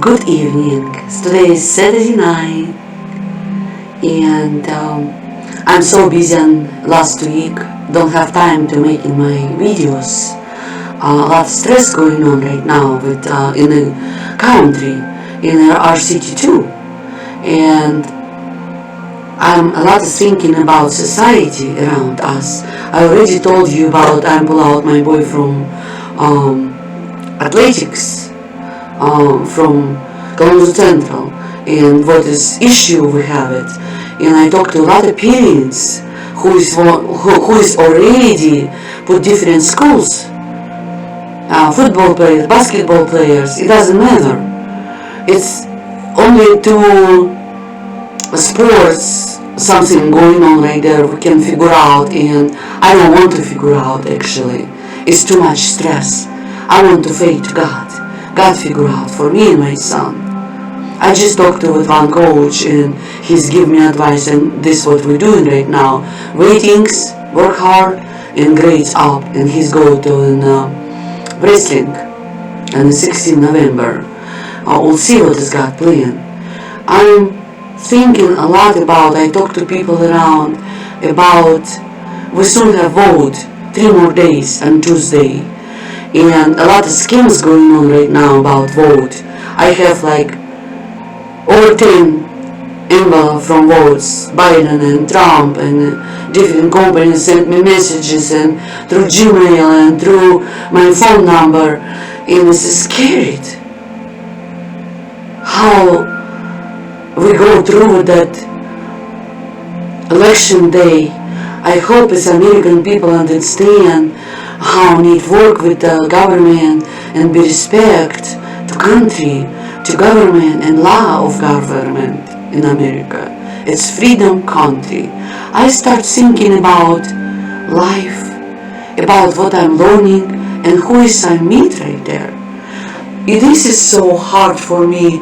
Good evening. Today is Saturday night, and I'm so busy on last week. Don't have time to make in my videos. A lot of stress going on right now with in the country, in our city too, and I'm a lot thinking about society around us. I already told you about I pull out my boy from athletics from Columbus Central and what is issue we have it. And I talked to a lot of parents who is already put different schools, football players, basketball players, it doesn't matter. It's only two sports, something going on right there we can figure out, and I don't want to figure out actually. It's too much stress. I want to faith to God. God figure out for me and my son. I just talked to with one coach and he's giving me advice, and this is what we're doing right now. Ratings, work hard, and grades up, and he's going to wrestling on the 16th November. We'll see what is God planned. I'm thinking a lot about, I talk to people around about we soon have vote 3 more days on Tuesday, and a lot of schemes going on right now about vote. I have like over 10 envelope from votes, Biden and Trump and different companies sent me messages and through Gmail and through my phone number, and it's scared how we go through that election day. I hope as American people understand how we need to work with the government and be respect to country, to government and law of government in America. It's freedom country. I start thinking about life, about what I'm learning and who is I meet right there. This is so hard for me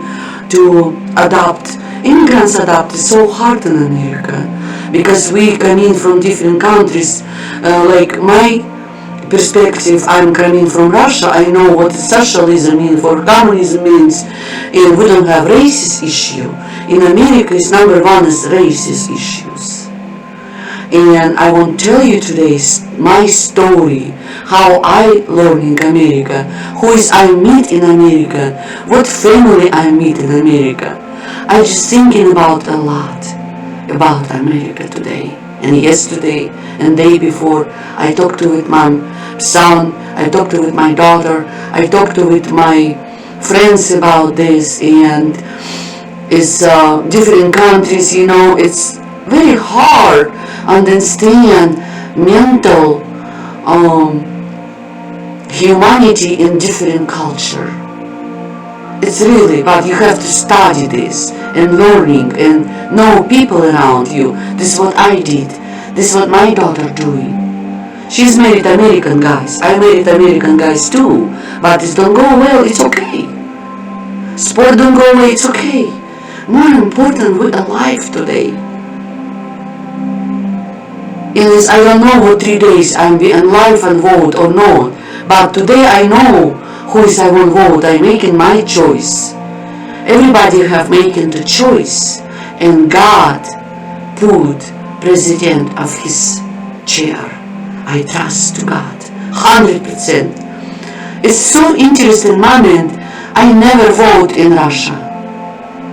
to adapt. Immigrants adapt is so hard in America because we come in from different countries. Like my perspective, I'm coming from Russia. I know what socialism means, what communism means, and we don't have racist issue. In America, it's number one is racist issues. And I want to tell you today my story, how I learn in America, who is I meet in America, what family I meet in America. I just thinking about a lot about America today and yesterday and day before. I talked to with my son, I talked to with my daughter, I talked to with my friends about this, and it's different countries, you know, it's very hard understand mental humanity in different culture. It's really, but you have to study this and learning and know people around you. This is what I did. This is what my daughter doing. She's married American guys. I married American guys too. But it don't go well, it's okay. Sport don't go well, it's okay. More important, we're alive today. In this, I don't know what 3 days I'll be alive and vote or not. But today I know who is I will vote. I'm making my choice. Everybody have making the choice, and God put president of his chair. I trust to God 100%. It's so interesting moment. I never vote in Russia.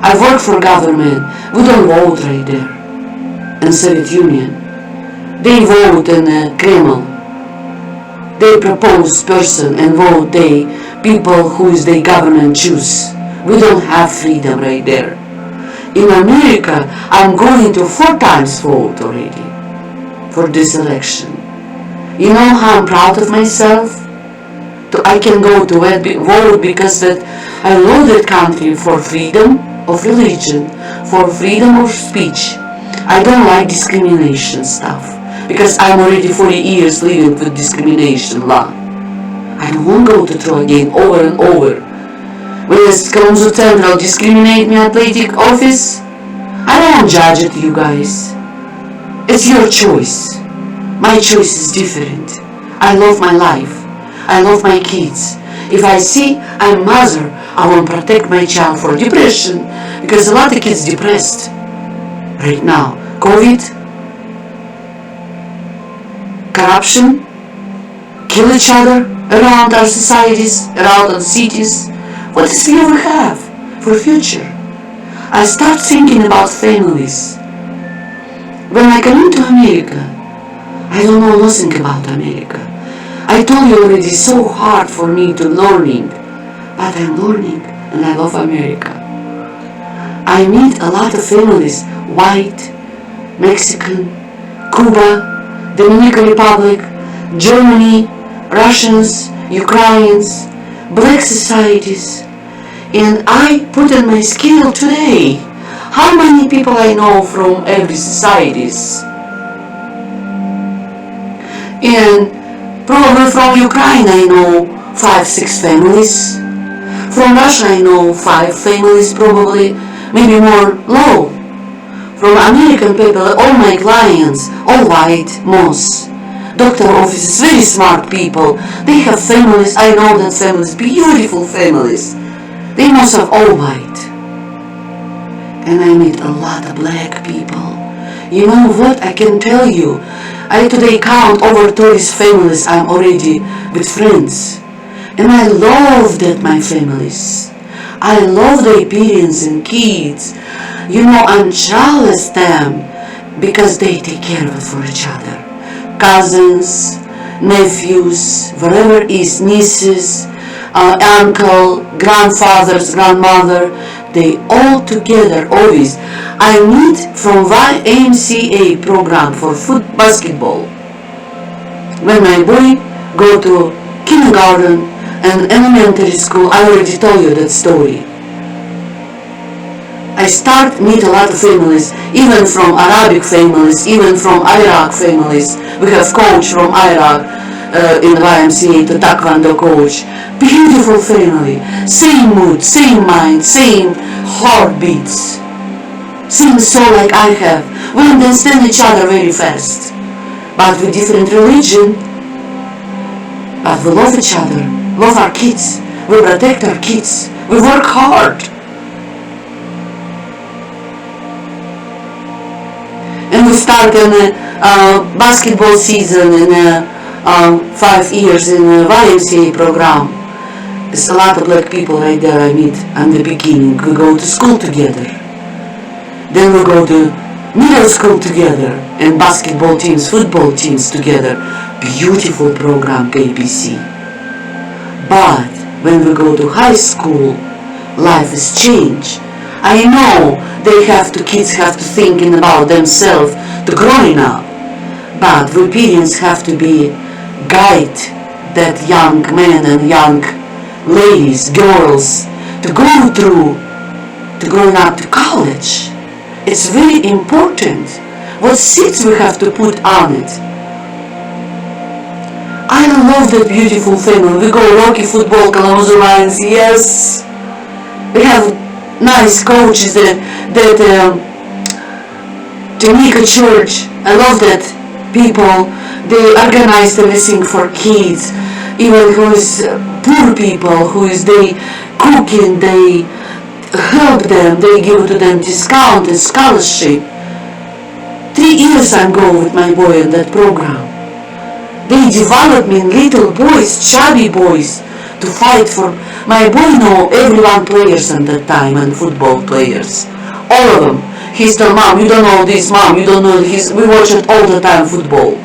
I work for government. We don't vote right there in Soviet Union. They vote in the Kremlin. They propose person and vote they people who is the government choose. We don't have freedom right there. In America, I'm going to 4 times vote already for this election. You know how I'm proud of myself? I can go to vote because that I love that country for freedom of religion, for freedom of speech. I don't like discrimination stuff because I'm already 40 years living with discrimination law. I don't want to go to throw again over and over. When the Columbus Central discriminate me athletic office, I don't want to judge it, you guys. It's your choice. My choice is different. I love my life. I love my kids. If I see I'm mother, I won't protect my child for depression, because a lot of kids depressed right now. COVID, corruption, kill each other around our societies, around our cities. What is we ever have for future? I start thinking about families. When I come into America, I don't know nothing about America. I told you already, it's so hard for me to learning, but I'm learning and I love America. I meet a lot of families, white, Mexican, Cuba, Dominican Republic, Germany, Russians, Ukrainians, black societies, and I put in my scale today how many people I know from every societies. And probably from Ukraine I know 5-6 families. From Russia I know 5 families probably, maybe more low. From American people, all my clients, all white, most. Doctor offices, very smart people. They have families, I know that families, beautiful families. They must have all white. And I meet a lot of black people. You know what, I can tell you, I today count over 30 families I'm already with friends. And I love that my families. I love their parents and kids. You know, I'm jealous them because they take care of it for each other. Cousins, nephews, whatever is, nieces, uncle, grandfathers, grandmother, they all together always. I meet from YMCA program for basketball. When my boy go to kindergarten and elementary school, I already told you that story. I start meet a lot of families, even from Arabic families, even from Iraq families. We have coach from Iraq in the YMCA, the Taekwondo coach. Beautiful family, same mood, same mind, same heartbeats. Same soul like I have. We understand each other very fast. But with different religion. But we love each other, love our kids. We protect our kids. We work hard. And we start in a basketball season in 5 years in a YMCA program. There's a lot of black people right there I meet in the beginning. We go to school together. Then we go to middle school together and basketball teams, football teams together. Beautiful program, KBC. But when we go to high school, life is changed. I know kids have to thinking about themselves to growing up. But we parents have to be guide that young men and young ladies, girls, to go through, to growing up to college. It's very important what seeds we have to put on it. I love that beautiful family. We go Rocky football, Kalamazoo Lions, yes. We have nice coaches that Jamaica Church. I love that people. They organize everything for kids. Even who is poor people, who is they cooking, they help them, they give to them discount and scholarship. 3 years I go with my boy in that program. They develop me little boys, chubby boys, to fight for. My boy know everyone players at that time and football players, all of them. He's the mom. You don't know this mom. You don't know his. We watch it all the time football.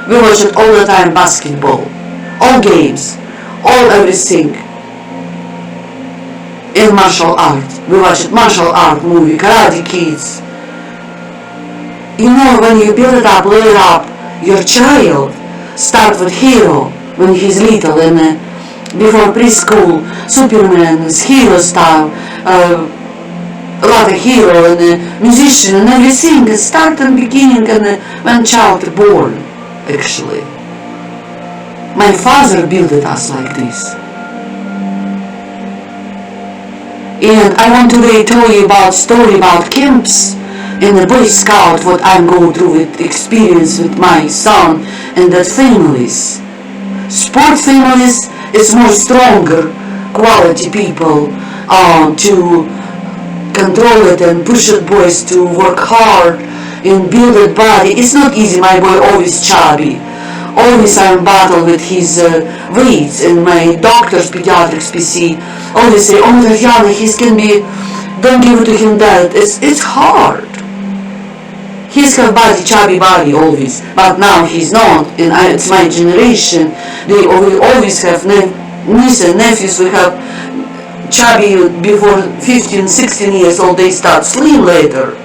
We watch it all the time basketball, all games, all everything. In martial art, we watch it martial art movie, Karate Kids. You know, when you build it up, lay it up, your child start with hero when he's little and before preschool, Superman is hero style, a lot of hero and musician and everything. Start and beginning and when child born, actually. My father built us like this. And I want to tell you about story about camps in the Boy Scout, what I'm going through with experience with my son and that families. Sport families It's more stronger quality people to control it and push it boys to work hard and build a body. It's not easy. My boy always chubby. Always I'm in battle with his weight, and my doctors, pediatrics, PC, always say, oh Tatiana, he can be, don't give it to him that. It's hard. He's have body, chubby body always, but now he's not, and it's my generation. We always have nieces and nephews. We have chubby before 15, 16 years old. They start slim later.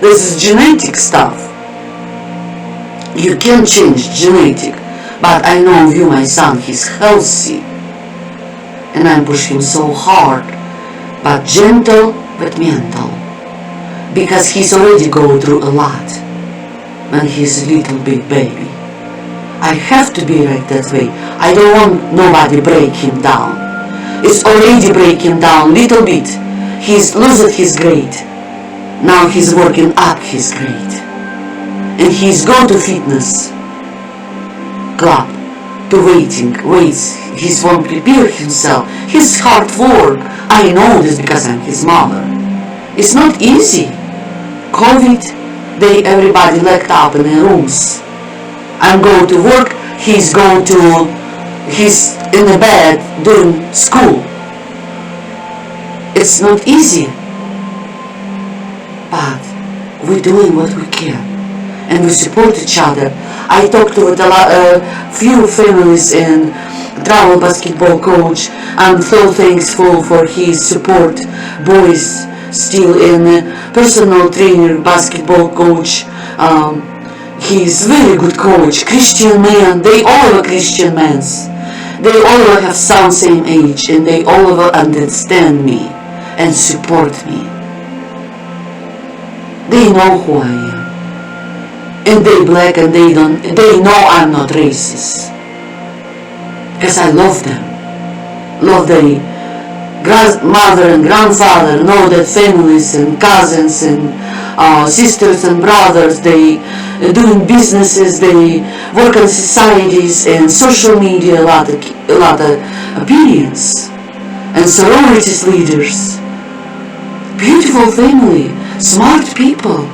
This is genetic stuff. You can change genetic, but I know you, my son, he's healthy, and I push him so hard, but gentle but mental. Because he's already go through a lot when he's a little big baby. I have to be like that way. I don't want nobody break him down. It's already breaking down little bit. He's losing his grade. Now he's working up his grade. And he's go to fitness club to weights. He's won't prepare himself. His hard work. I know this because I'm his mother. It's not easy. COVID, everybody locked up in their rooms. I'm going to work, he's in the bed doing school. It's not easy, but we're doing what we can, and we support each other. I talked to a few families and travel basketball coach. I'm so thankful for his support. Boys still in personal trainer, basketball coach. He's very good coach. Christian man. They all are Christian men. They all have some same age, and they all understand me and support me. They know who I am, and they black, and they know I'm not racist, because I love them. Love their grandmother and grandfather, know that families and cousins and sisters and brothers, they doing businesses, they work in societies and social media, a lot of opinions, and sororities leaders. Beautiful family, smart people.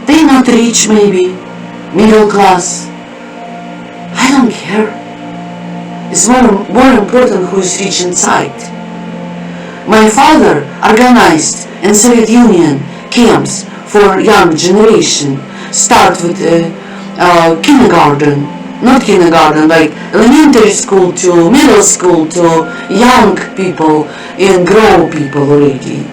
They not rich, maybe middle class. I don't care. It's more important who is rich inside. My father organized in Soviet Union camps for young generation. Start with kindergarten, not kindergarten, like elementary school to middle school to young people and grow people already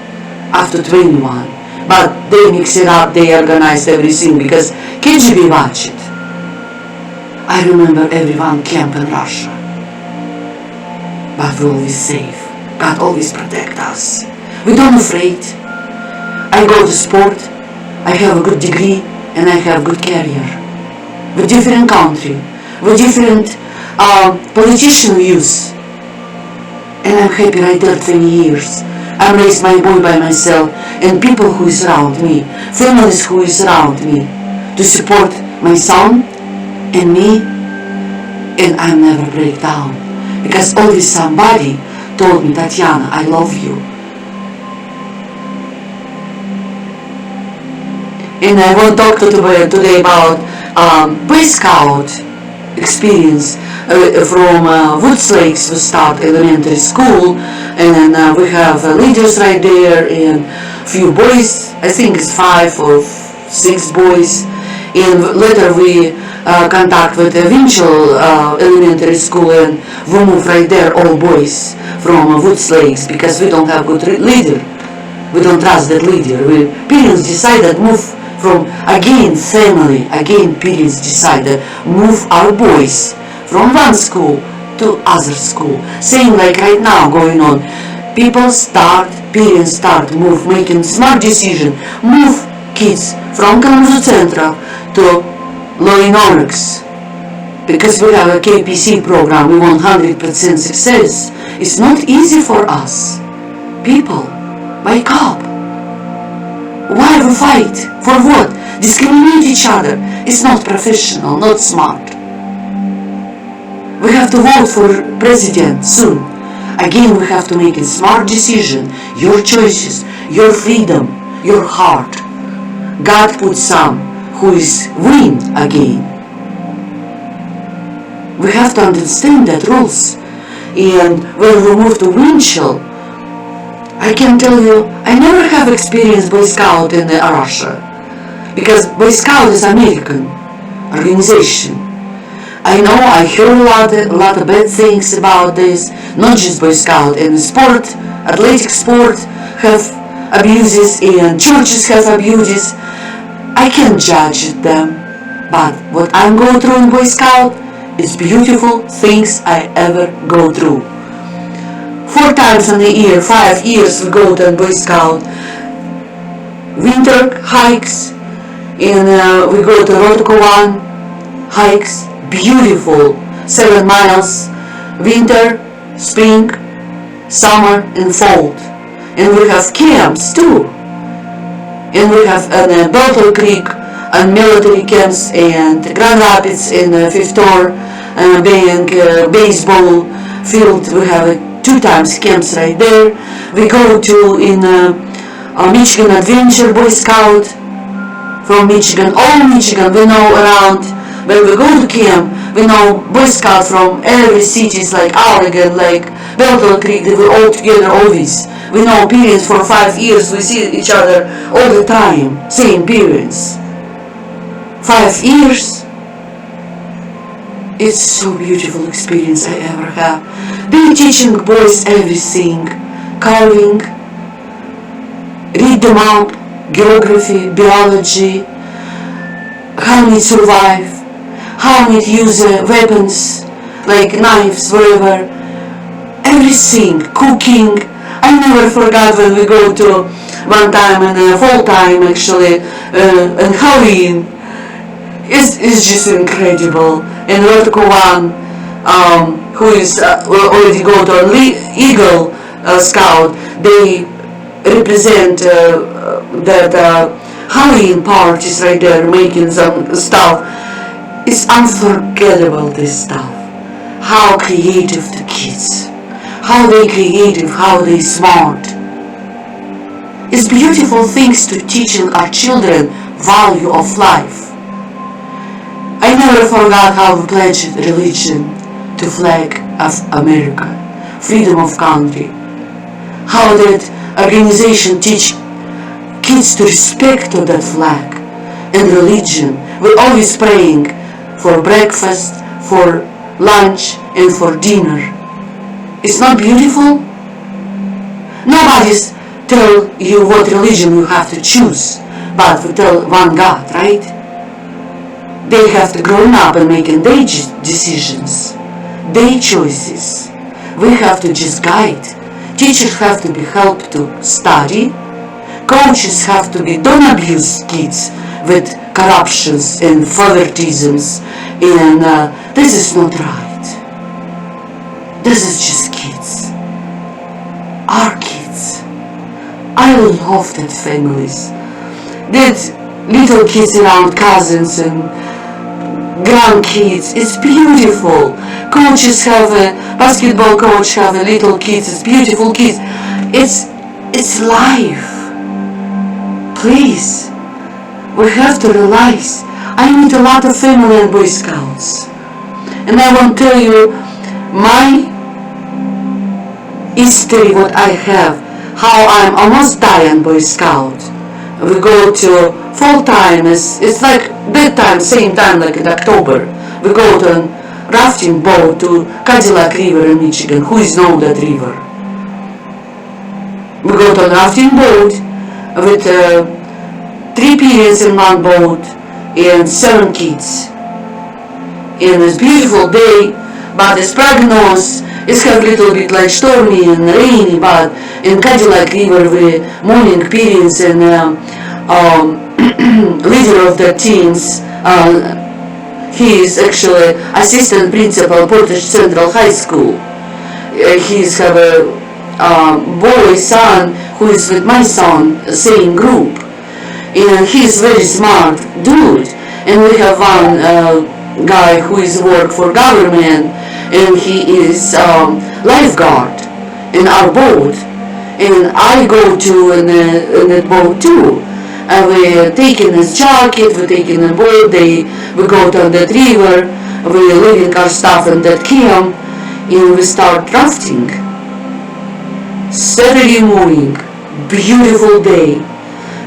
after 21. But they mix it up, they organized everything because KGB watched it. I remember everyone camp in Russia, but we're always safe. God always protect us. We don't afraid. I go to sport, I have a good degree, and I have good career. With different country, with different politician views. And I'm happy right there 20 years. I raised my boy by myself, and people who is around me, families who is around me, to support my son and me, and I never break down. Because always somebody told me, Tatiana, I love you. And I want to talk today about Boy Scout experience from Woods Lakes. We start elementary school, and then we have leaders right there and few boys. I think it's 5 or 6 boys. And later we contact with Winchell Elementary School, and we move right there, all boys from Woods Lakes, because we don't have good leader. We don't trust that leader. Parents decided move from, again family, again parents decided move our boys from one school to other school. Same like right now going on. Parents start move, making smart decision, move kids from Kalamazoo Central to Loinorex, because we have a KPC program. We want 100% success. It's not easy for us. People, wake up. Why we fight? For what? Discriminate each other. It's not professional, not smart. We have to vote for president soon. Again, we have to make a smart decision. Your choices, your freedom, your heart. God put some who is win again. We have to understand that rules. And when we move to Winchell, I can tell you, I never have experienced Boy Scout in Russia. Because Boy Scout is American organization. I know I heard a lot of bad things about this, not just Boy Scout. And sport, athletic sport have abuses and churches have abuses. I can't judge them. But what I'm going through in Boy Scout is beautiful things I ever go through. 4 times in a year, 5 years we go to Boy Scout. Winter hikes, and we go to Rotokowan hikes, beautiful, 7 miles, winter, spring, summer and fall. And we have camps too. And we have Battle Creek and military camps and Grand Rapids in Fifth Door being baseball field. We have 2 times camps right there. We go to in Michigan Adventure Boy Scout from Michigan, all Michigan we know around. When we go to camp, we know Boy Scout from every cities like Oregon, like Battle Creek, they were all together always. We know parents for 5 years, we see each other all the time, same parents. 5 years, it's so beautiful experience I ever have. They're teaching boys everything, carving, read them up, geography, biology, how we survive, how we use weapons, like knives, whatever, everything, cooking. I never forgot when we go to one time in fall time actually, and Halloween. It's just incredible. And Rotokowan, who is already go to Eagle Scout, they represent that Halloween parties right there, making some stuff. It's unforgettable, this stuff. How creative the kids. How they creative, how they smart. It's beautiful things to teaching our children value of life. I never forgot how we pledged religion to flag of America, freedom of country. How that organization teach kids to respect to that flag and religion. We're always praying for breakfast, for lunch, and for dinner. It's not beautiful? Nobody's tell you what religion you have to choose, but we tell one God, right? They have to grow up and making their decisions, their choices. We have to just guide. Teachers have to be helped to study. Coaches have to be, don't abuse kids with corruptions and favoritisms. And this is not right. This is just kids. Our kids. I love that families. That little kids around, cousins and grandkids. It's beautiful. Coaches have a basketball coach have a little kids. It's beautiful kids. It's life. Please, we have to realize I meet a lot of family and Boy Scouts, and I want to tell you my history, what I have, how I'm almost dying Boy Scout. We go to fall time, it's like bedtime, same time like in October. We go to a rafting boat to Cadillac River in Michigan. Who is know that river? We go to a rafting boat with 3 parents in one boat and 7 kids. And it's beautiful day, but it's prognosis. It's a little bit like stormy and rainy, but in Cadillac River we morning parents and leader of the teams, he is actually assistant principal Portage Central High School. He's have a boy, son, who is with my son, same group. And he's very smart dude. And we have one guy who is work for government, and he is lifeguard in our boat, and I go to in the boat too. And we're taking his jacket, we're taking a boat, we go down that river, we're leaving our stuff in that camp, and we start rafting. Saturday morning, beautiful day.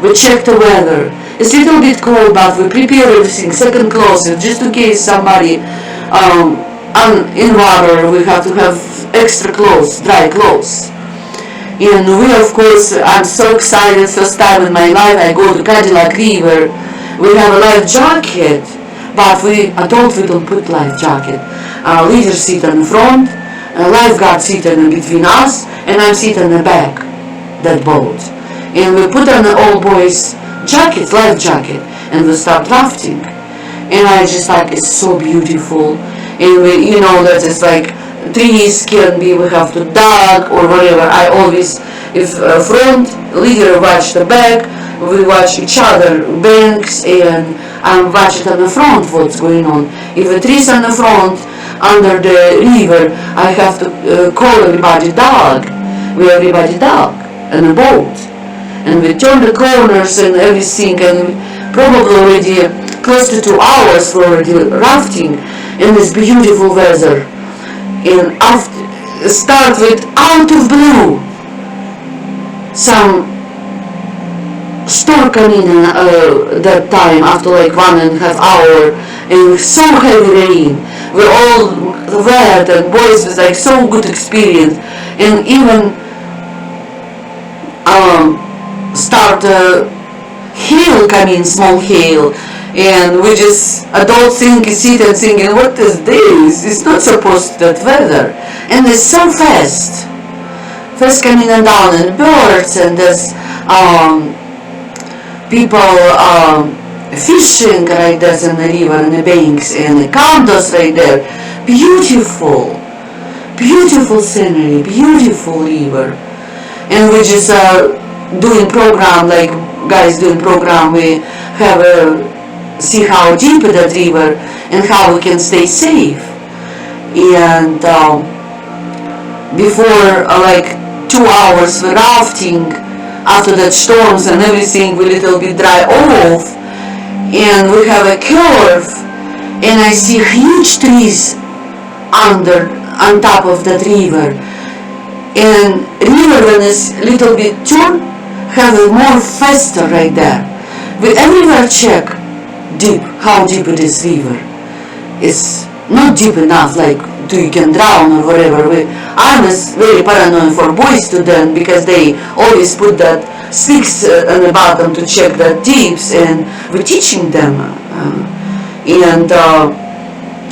We check the weather. It's a little bit cold, but we prepare everything, second closet, just in case somebody in water, we have to have extra clothes, dry clothes. And we, of course, I'm so excited, first time in my life I go to Cadillac River. We have a life jacket, but adults, we don't put life jacket. Leader sit in the front, lifeguard sit in between us, and I'm sitting in the back, that boat. And we put on the old boys jackets, life jacket, and we start rafting. And I just like, it's so beautiful. And we, that it's like, trees can be, we have to dug or whatever. I always, if front leader watch the back, we watch each other banks, and I watch it on the front what's going on. If a tree's on the front under the river, I have to call everybody dog. We everybody dog in a boat, and we turn the corners and everything, and probably already close to 2 hours for already rafting in this beautiful weather. And after, start with out of blue, some storm coming in that time after like 1.5 hours, and so heavy rain. We're all wet, and boys was like so good experience, and even start hail coming, small hail. And we just, adults sit and thinking, what is this? It's not supposed to that weather. And it's so fast. Fast coming and down, and birds, and there's people fishing right there in the river, in the banks, and the condos right there. Beautiful. Beautiful scenery, beautiful river. And we just doing program, like guys doing program, we have see how deep that river and how we can stay safe. And before like 2 hours we're rafting, after that storms and everything, we little bit dry off, and we have a curve, and I see huge trees on top of that river. And river, when it's little bit turn, have a more faster right there. We everywhere check deep, how deep it is river. It's not deep enough, like you can drown or whatever. I'm very paranoid for boys to them, because they always put that sticks on the bottom to check the deeps, and we're teaching them. And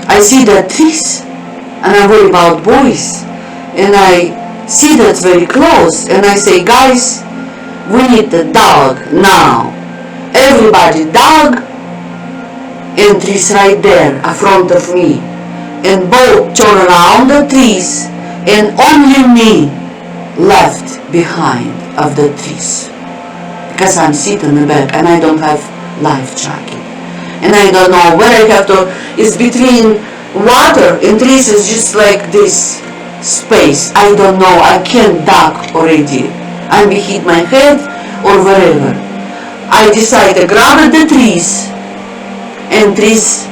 I see the trees, and I worry about boys, and I see that's very close, and I say, guys, we need the dog now. Everybody dog, and trees right there in front of me, and both turn around the trees, and only me left behind of the trees, because I'm sitting in the back and I don't have life jacket, and I don't know where I have to. It's between water and trees, is just like this space. I don't know, I can't duck already. I'm hit my head or wherever. I decide to grab at the trees, and trees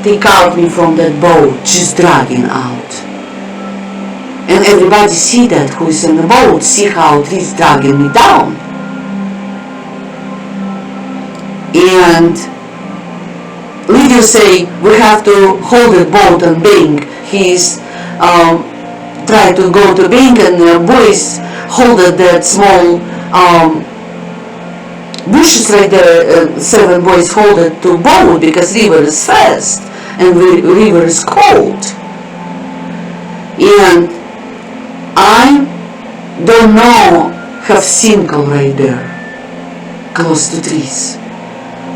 take out me from that boat, just dragging out. And everybody see that who is in the boat, see how trees dragging me down. And leader say, we have to hold the boat and bank. He's try to go to bank, and the boys hold that small bushes right there. 7 boys hold it to boat, because river is fast and river is cold. And I don't know, have single right there, close to trees.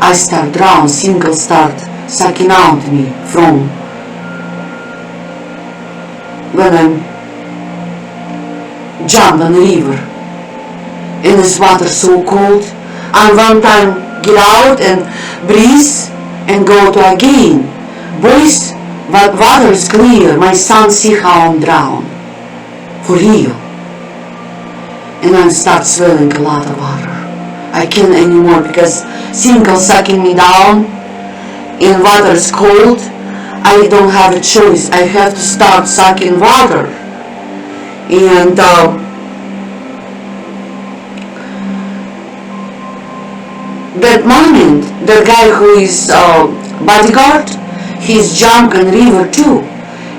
I start drown, single start sucking out me from when I'm jump on the river. And this water so cold. And one time get out and breathe and go to again. Boys But water is clear. My son see how I'm drowned. For real. And I start swelling a lot of water. I can't anymore because Cinco sucking me down and water is cold. I don't have a choice. I have to start sucking water. And that moment, the guy who is bodyguard, he's jumped in river too.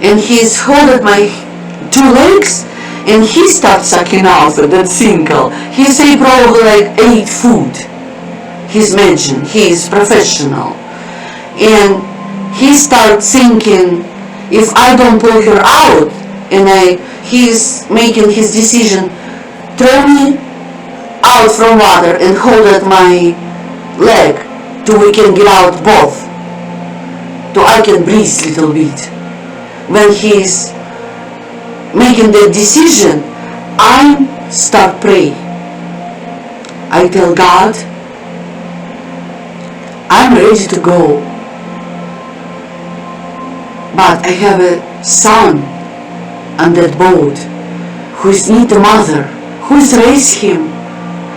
And he's holding my 2 legs and he starts sucking out that Cinco. He say probably like 8 foot. He's mentioned, he's professional. And he starts thinking, if I don't pull her out, and he's making his decision, throw me out from water and hold at my leg till we can get out both, till I can breathe a little bit. When he's making that decision, I start pray. I tell God, I'm ready to go, but I have a son on that boat who is need a mother, who is raised him.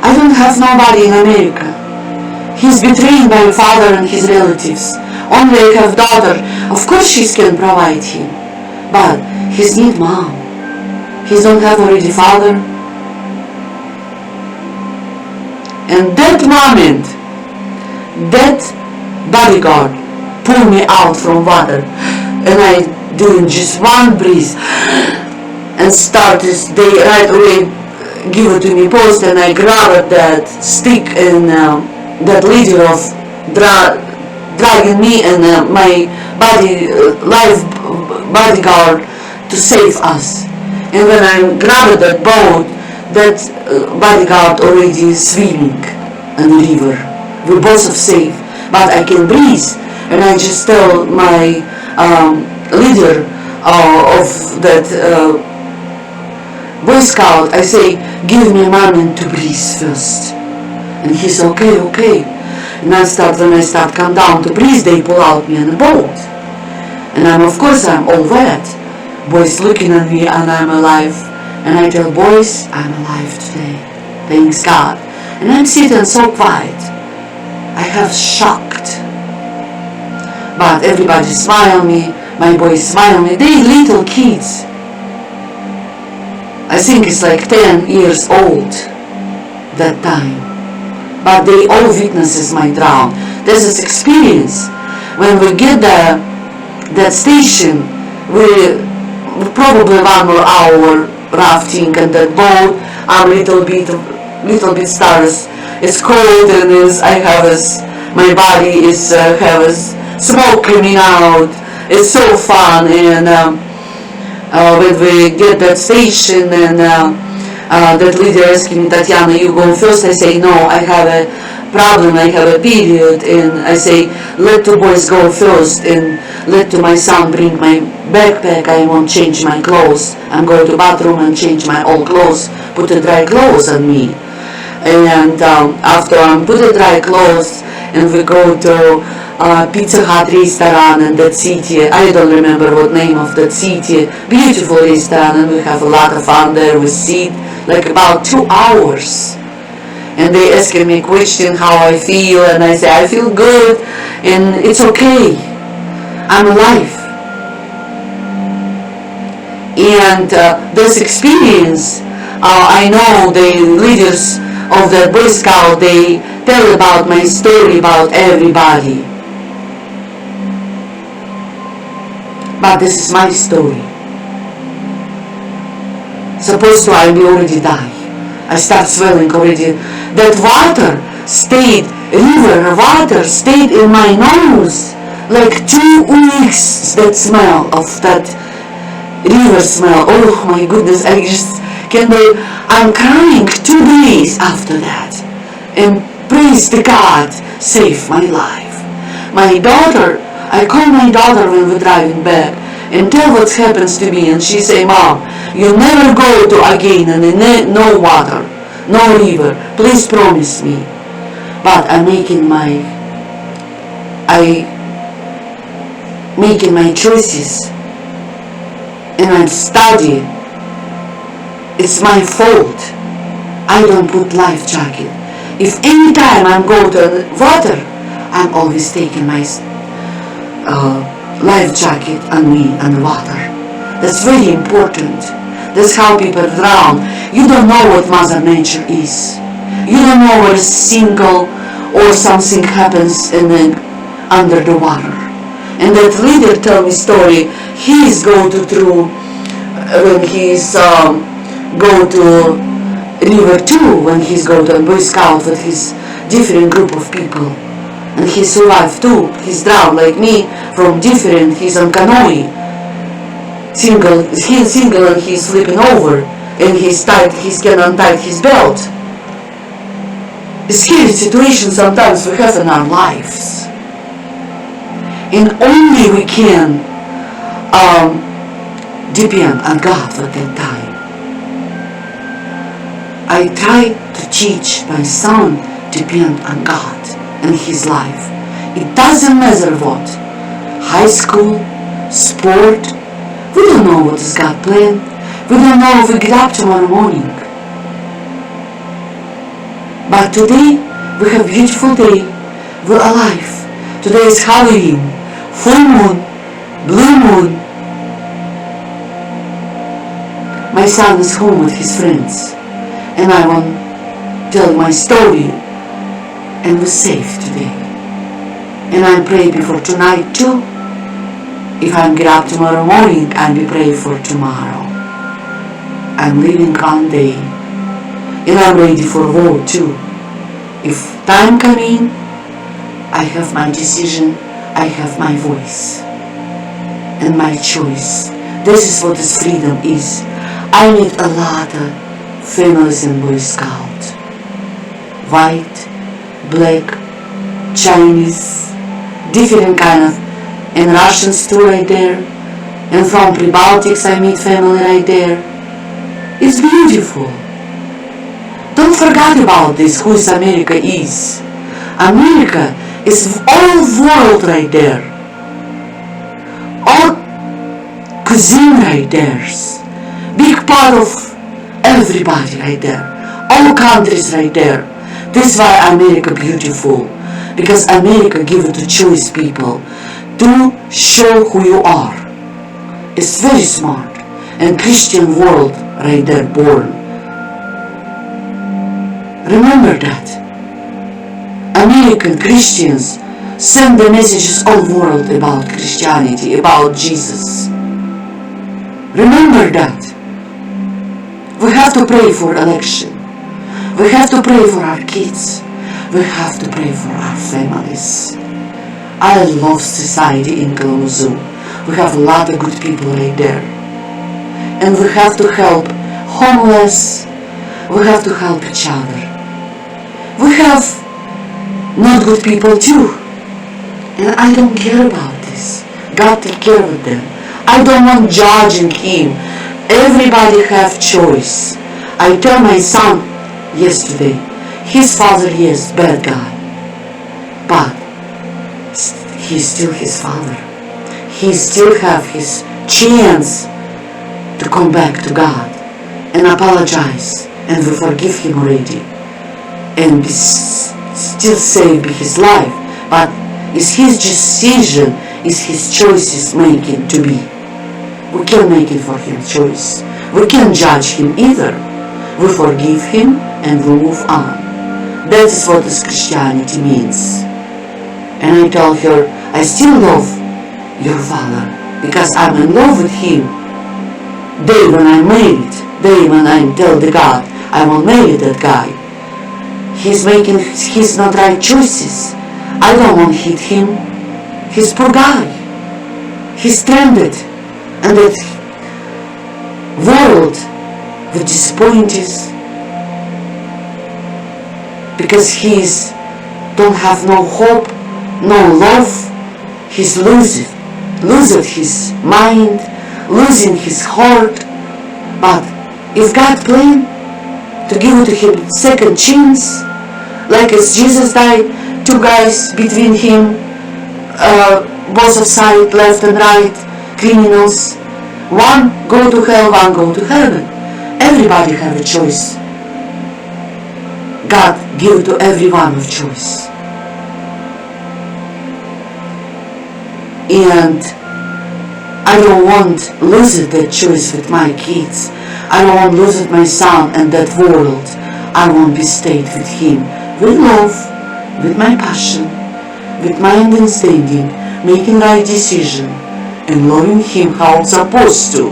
I don't have nobody in America. He's betrayed by father and his relatives. Only I have daughter. Of course she can provide him, but he's need mom. He don't have already father. And that moment, that bodyguard pulled me out from water, and I doing just one breath and started. They right away give it to me post, and I grabbed that stick and that leader of dragging me and my life bodyguard to save us. And when I grabbed that boat, that bodyguard already swimming in the river. We both are safe, but I can breathe. And I just tell my leader of that Boy Scout, I say, give me a moment to breathe first. And he's okay. And when I start come down to breathe, they pull out me in the boat. And I'm all wet. Boys looking at me and I'm alive. And I tell boys, I'm alive today. Thanks God. And I'm sitting so quiet. I have shocked. But everybody smile me. My boys smile me. They little kids. I think it's like 10 years old that time. But they all witnesses my drown. This is experience. When we get that station, we probably 1 more hour rafting and that boat. I'm little bit stars. It's cold and my body is has smoke coming out. It's so fun. And when we get that station and that leader asking me, Tatiana, you go first? I say, no, I have a problem, I have a period. And I say, let 2 boys go first and let my son bring my backpack. I won't change my clothes. I'm going to the bathroom and change my old clothes, put the dry clothes on me. And after I put the dry clothes and we go to Pizza Hut restaurant in that city. I don't remember what name of that city. Beautiful restaurant, and we have a lot of fun there. We sit like about 2 hours. And they asking me question how I feel, and I say I feel good and it's okay. I'm alive. And this experience, I know the leaders of the Boy Scout, they tell about my story about everybody. But this is my story. Supposed to I already die. I start swelling already. That water stayed, river water stayed in my nose like 2 weeks. That smell of that river smell. Oh my goodness, I just can't believe. I'm crying 2 days after that. And praise the God, saved my life. My daughter, I call my daughter when we're driving back and tell what happens to me, and she say, Mom, you never go to again and no water, no river, please promise me. But I'm making making my choices and I study, it's my fault. I don't put life jacket. If any time I'm going to water, I'm always taking my life jacket on me and water. That's very important. That's how people drown. You don't know what Mother Nature is. You don't know what a single or something happens under the water. And that leader told me story. He is going through when he's go to river too, when he's go to a Boy Scout with his different group of people. And he survived too. He's drowned like me from different, he's on canoe. He's single and he's sleeping over and he can untie his belt. A scary situation sometimes we have in our lives. And only we can depend on God at that time. I try to teach my son to depend on God and his life. It doesn't matter what. High school, sport, we don't know what is God planned. We don't know if we get up tomorrow morning. But today, we have a beautiful day. We're alive. Today is Halloween, full moon, blue moon. My son is home with his friends. And I want to tell my story. And we're safe today. And I pray before tonight too. If I get up tomorrow morning, I'll be praying for tomorrow. I'm living one day. And I'm ready for war too. If time comes in, I have my decision, I have my voice. And my choice. This is what this freedom is. I need a lot of families in Boy Scout. White, black, Chinese, different kind of, and Russians too right there. And from Pre-Baltics I meet family right there. It's beautiful. Don't forget about this, who is America is. America is all world right there. All cuisine right there. Big part of everybody right there. All countries right there. This is why America beautiful. Because America give it to choice people to show who you are. It's very smart. And Christian world right there born. Remember that. American Christians send the messages all world about Christianity, about Jesus. Remember that. We have to pray for election. We have to pray for our kids. We have to pray for our families. I love society in Kalamazoo. We have a lot of good people right there. And we have to help homeless. We have to help each other. We have not good people too. And I don't care about this. God take care of them. I don't want judging him. Everybody have choice. I tell my son yesterday, his father is bad guy. But he's still his father. He still have his chance to come back to God and apologize, and we forgive him already and still save his life. But it's his decision, it's his choices making to be. We can't make it for him choice. We can't judge him either. We forgive him and we move on. That is what this Christianity means. And I told her, I still love your father because I'm in love with him. Day when I'm married, day when I tell the God I will marry that guy. He's making his not right choices. I don't want to hit him. He's poor guy. He's stranded. And that world will disappoint us because he's don't have no hope, no love. He's losing his mind, losing his heart. But if God planned to give to him second chance, like as Jesus died, two guys between him, both of side, left and right, criminals. One go to hell, one go to heaven. Everybody have a choice. God give to everyone a choice. And I don't want lose that choice with my kids. I don't want lose my son and that world. I want be stayed with him, with love, with my passion, with my understanding, making right decision, and loving him how it's supposed to.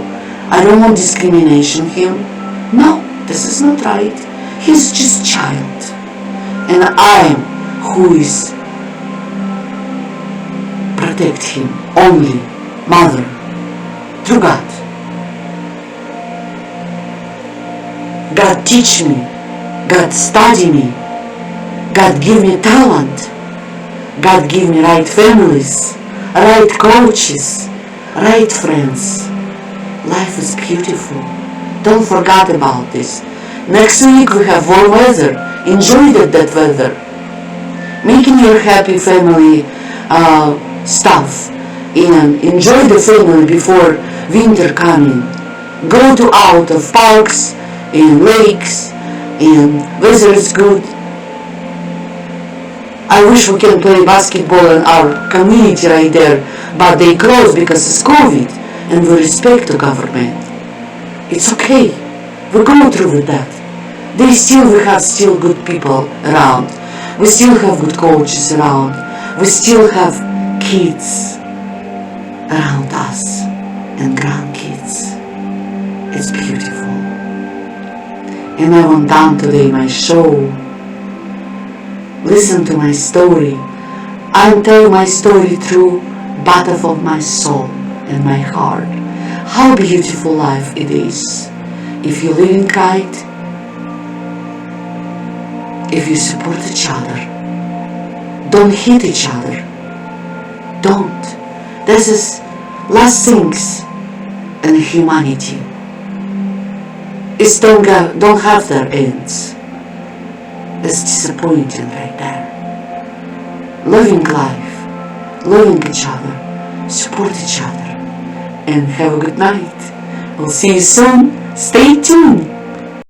I don't want discrimination him. No, this is not right. He's just child. And I am who is protect him, only mother, through God. God teach me, God study me, God give me talent, God give me right families, right coaches, right friends. Life is beautiful. Don't forget about this. Next week we have warm weather. Enjoy that weather. Making your happy family stuff and enjoy the family before winter coming. Go to out of parks and lakes and weather is good. I wish we can play basketball in our community right there, but they closed because it's COVID, and we respect the government. It's okay. We go through with that. We have still good people around. We still have good coaches around. We still have kids around us and grandkids. It's beautiful. And I want done today my show. Listen to my story. I'll tell my story through bottom of my soul and my heart. How beautiful life it is. If you live in right, if you support each other, don't hit each other. Don't. This is last things in humanity. It's don't have their ends. It's disappointing right there. Loving life, loving each other, support each other, and have a good night. We'll see you soon. Stay tuned.